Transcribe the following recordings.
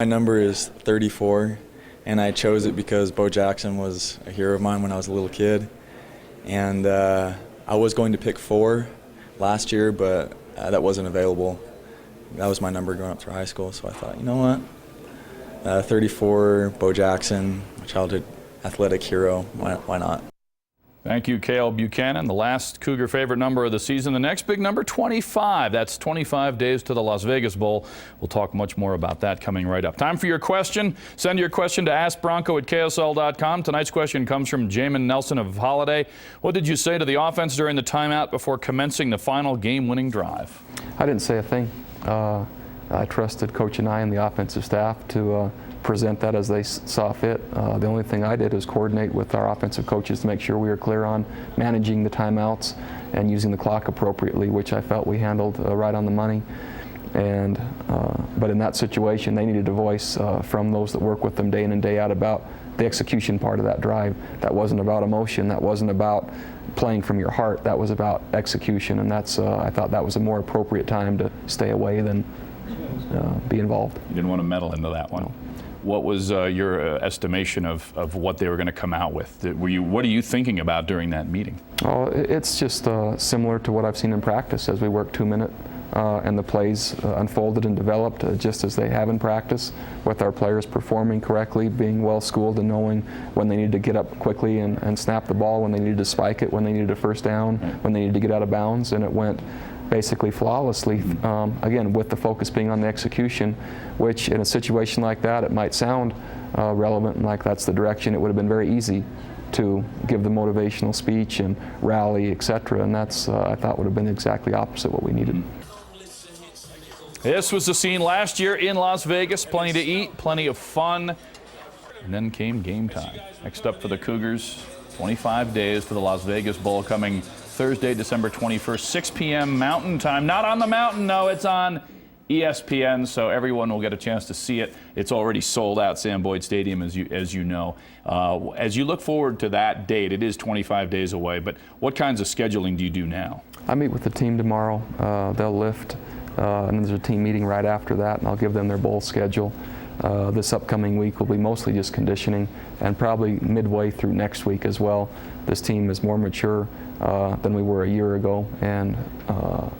My number is 34, and I chose it because Bo Jackson was a hero of mine when I was a little kid. And I was going to pick 4 last year, but that wasn't available. That was my number going up through high school, so I thought, you know what? 34, Bo Jackson, my childhood athletic hero, why not? Thank you, Cale Buchanan. The last Cougar favorite number of the season. The next big number, 25. That's 25 days to the Las Vegas Bowl. We'll talk much more about that coming right up. Time for your question. Send your question to AskBronco@KSL.com. Tonight's question comes from Jamin Nelson of Holiday. What did you say to the offense during the timeout before commencing the final game-winning drive? I didn't say a thing. I trusted Coach and I and the offensive staff to present that as they saw fit. The only thing I did was coordinate with our offensive coaches to make sure we were clear on managing the timeouts and using the clock appropriately, which I felt we handled right on the money. And but in that situation, they needed a voice from those that work with them day in and day out about the execution part of that drive. That wasn't about emotion. That wasn't about playing from your heart. That was about execution, and that's I thought that was a more appropriate time to stay away than be involved. You didn't want to meddle into that one. No. What was your estimation of what they were going to come out with? What are you thinking about during that meeting? Oh, it's just similar to what I've seen in practice as we work 2-minute and the plays unfolded and developed just as they have in practice, with our players performing correctly, being well schooled and knowing when they needed to get up quickly and snap the ball, when they needed to spike it, when they needed a first down, when they needed to get out of bounds, and it went basically flawlessly, again, with the focus being on the execution, which in a situation like that, it might sound relevant and like that's the direction. It would have been very easy to give the motivational speech and rally, etc., and that's, I thought, would have been exactly opposite what we needed. This was the scene last year in Las Vegas. Plenty to eat, plenty of fun, and then came game time. Next up for the Cougars, 25 days to the Las Vegas Bowl, coming Thursday, December 21st, 6 p.m. Mountain Time. Not on the mountain, no, it's on ESPN, so everyone will get a chance to see it. It's already sold out, Sam Boyd Stadium, as you know. As you look forward to that date, it is 25 days away, but what kinds of scheduling do you do now? I meet with the team tomorrow. They'll lift, and there's a team meeting right after that, and I'll give them their bowl schedule. This upcoming week will be mostly just conditioning, and probably midway through next week as well. This team is more mature than we were a year ago, and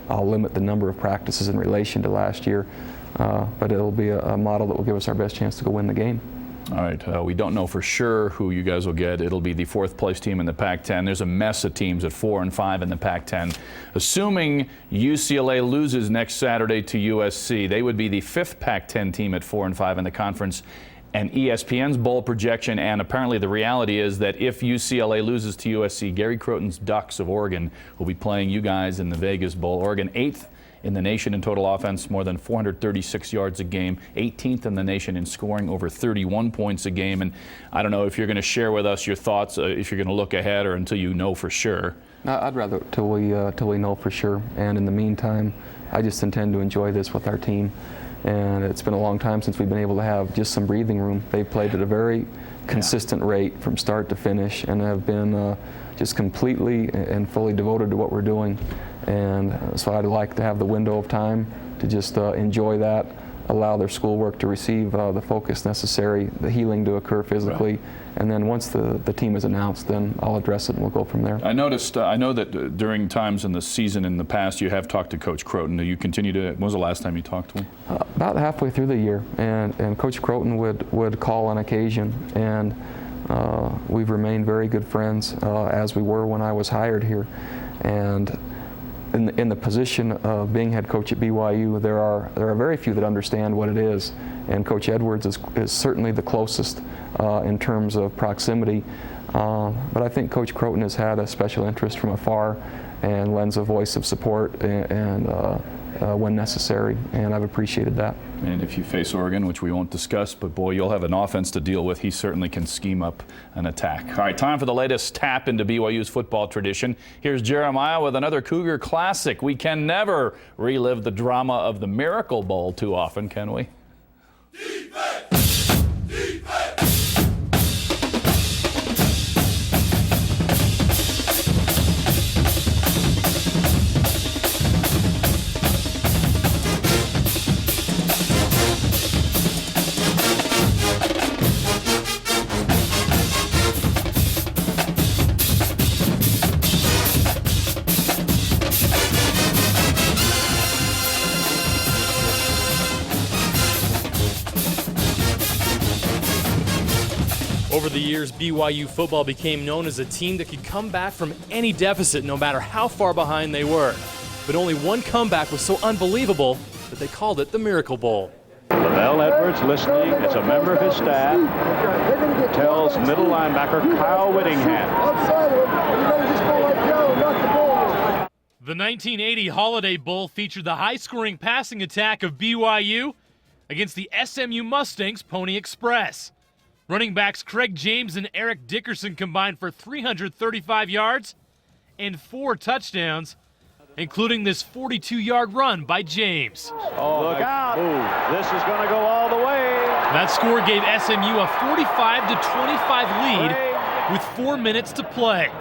I'll limit the number of practices in relation to last year, but it'll be a model that will give us our best chance to go win the game. All right, we don't know for sure who you guys will get. It'll be the 4th place team in the Pac-10. There's a mess of teams at 4 and 5 in the Pac-10. Assuming UCLA loses next Saturday to USC, they would be the 5th Pac-10 team at 4 and 5 in the conference. And ESPN's bowl projection, and apparently the reality is that if UCLA loses to USC, Gary Croton's Ducks of Oregon will be playing you guys in the Vegas Bowl. Oregon 8th in the nation in total offense, more than 436 yards a game, 18th in the nation in scoring, over 31 points a game. And I don't know if you're going to share with us your thoughts, if you're going to look ahead or until you know for sure. I'd rather till we know for sure. And in the meantime, I just intend to enjoy this with our team. And it's been a long time since we've been able to have just some breathing room. They've played at a very consistent rate from start to finish, and have been just completely and fully devoted to what we're doing. And so I'd like to have the window of time to just enjoy that, allow their schoolwork to receive the focus necessary, the healing to occur physically, right. And then once the team is announced, then I'll address it and we'll go from there. I noticed, I know that during times in the season in the past, you have talked to Coach Croton. Do you continue to, when was the last time you talked to him? About halfway through the year, and Coach Croton would call on occasion, and we've remained very good friends as we were when I was hired here. And in the position of being head coach at BYU, there are very few that understand what it is, and Coach Edwards is certainly the closest in terms of proximity. But I think Coach Croton has had a special interest from afar and lends a voice of support and when necessary, and I've appreciated that. And if you face Oregon, which we won't discuss, but boy, you'll have an offense to deal with. He certainly can scheme up an attack. All right, time for the latest tap into BYU's football tradition. Here's Jeremiah with another Cougar classic. We can never relive the drama of the Miracle Bowl too often, can we? Defense! Defense! Over the years, BYU football became known as a team that could come back from any deficit no matter how far behind they were. But only one comeback was so unbelievable that they called it the Miracle Bowl. Lavelle Edwards listening as a member of his staff tells middle linebacker Kyle Whittingham. The 1980 Holiday Bowl featured the high-scoring passing attack of BYU against the SMU Mustangs Pony Express. Running backs Craig James and Eric Dickerson combined for 335 yards and 4 touchdowns, including this 42-yard run by James. Oh, look out. Ooh. This is going to go all the way. That score gave SMU a 45-25 lead with 4 minutes to play,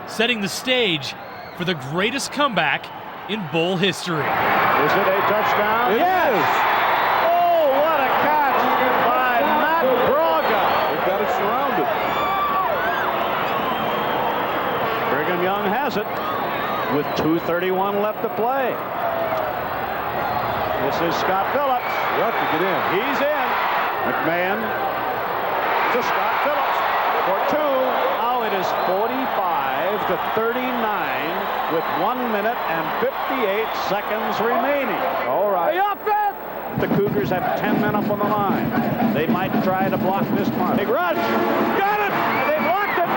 setting the stage for the greatest comeback in bowl history. Is it a touchdown? It is. Oh, what a catch by Matt Braga. They've got it surrounded. Brigham Young has it with 2:31 left to play. This is Scott Phillips. You have to get in. He's in. McMahon to Scott Phillips for 2. Now it is 45-39 with 1 minute and 58 seconds remaining. All right. The Cougars have 10 men up on the line. They might try to block this punt. Big rush. Got it. They blocked it.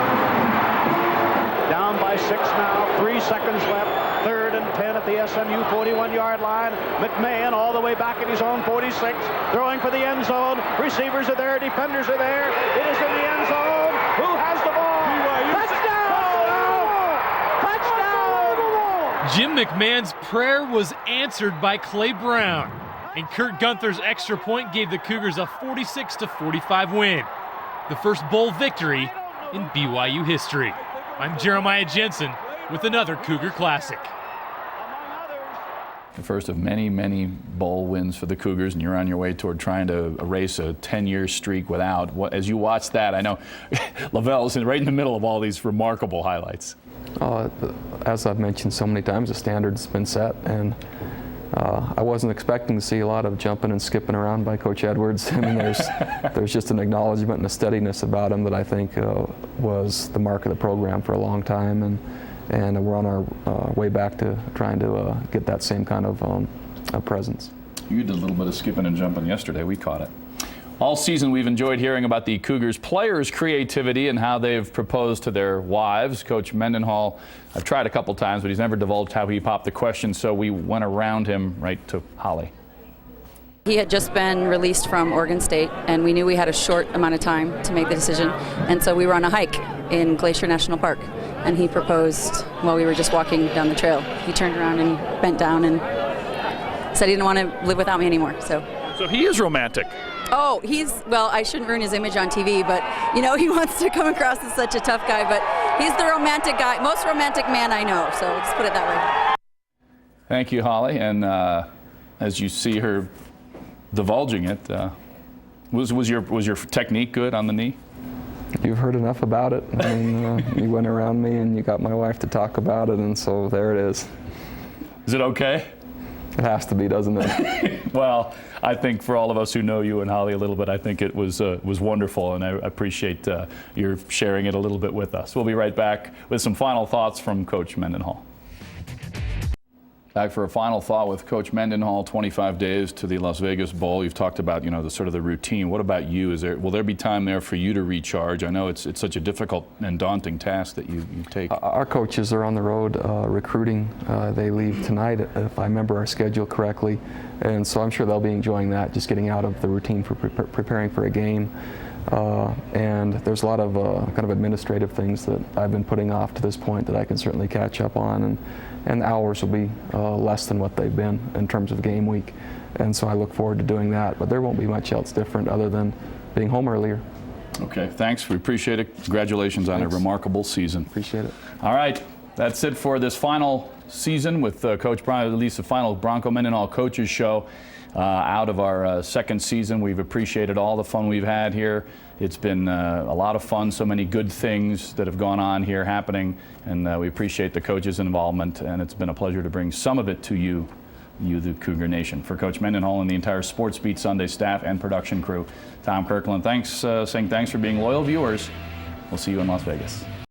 Down by 6 now. 3 seconds left. 3rd and 10 at the SMU 41-yard line. McMahon all the way back at his own 46. Throwing for the end zone. Receivers are there. Defenders are there. It is in the end zone. Who has the ball? Jim McMahon's prayer was answered by Clay Brown, and Kurt Gunther's extra point gave the Cougars a 46-45 win, the first bowl victory in BYU history. I'm Jeremiah Jensen with another Cougar Classic. The first of many, many bowl wins for the Cougars, and you're on your way toward trying to erase a 10-year streak without. As you watch that, I know Lavelle's right in the middle of all these remarkable highlights. As I've mentioned so many times, the standard's been set, and I wasn't expecting to see a lot of jumping and skipping around by Coach Edwards. I mean, there's just an acknowledgement and a steadiness about him that I think was the mark of the program for a long time, and we're on our way back to trying to get that same kind of presence. You did a little bit of skipping and jumping yesterday. We caught it. All season we've enjoyed hearing about the Cougars players' creativity and how they've proposed to their wives. Coach Mendenhall, I've tried a couple times, but he's never divulged how he popped the question, so we went around him right to Holly. He had just been released from Oregon State, and we knew we had a short amount of time to make the decision, and so we were on a hike in Glacier National Park, and he proposed while we were just walking down the trail. He turned around and bent down and said he didn't want to live without me anymore. So he is romantic. Oh, well, I shouldn't ruin his image on TV, but, you know, he wants to come across as such a tough guy, but he's the romantic guy, most romantic man I know, so let's put it that way. Thank you, Holly, and as you see her divulging it, was your technique good on the knee? You've heard enough about it. I mean, you went around me and you got my wife to talk about it, and so there it is. Is it okay? It has to be, doesn't it? Well, I think for all of us who know you and Holly a little bit, I think it was wonderful, and I appreciate your sharing it a little bit with us. We'll be right back with some final thoughts from Coach Mendenhall. Back for a final thought with Coach Mendenhall. 25 days to the Las Vegas Bowl. You've talked about, you know, the sort of the routine. What about you? Will there be time there for you to recharge? I know it's such a difficult and daunting task that you take. Our coaches are on the road recruiting. They leave tonight, if I remember our schedule correctly, and so I'm sure they'll be enjoying that, just getting out of the routine for preparing for a game. And there's a lot of kind of administrative things that I've been putting off to this point that I can certainly catch up on, and the hours will be less than what they've been in terms of game week, and so I look forward to doing that, but there won't be much else different other than being home earlier. Okay, thanks. We appreciate it. Congratulations on a remarkable season. Appreciate it. All right, that's it for this final season with Coach Brian, at least the final Bronco Mendenhall Coaches Show. Out of our second season, we've appreciated all the fun we've had here. It's been a lot of fun, so many good things that have gone on here happening, and we appreciate the coaches' involvement, and it's been a pleasure to bring some of it to you you, the Cougar Nation. For Coach Mendenhall and the entire Sports Beat Sunday staff and production crew, Tom Kirkland, saying thanks for being loyal viewers. We'll see you in Las Vegas.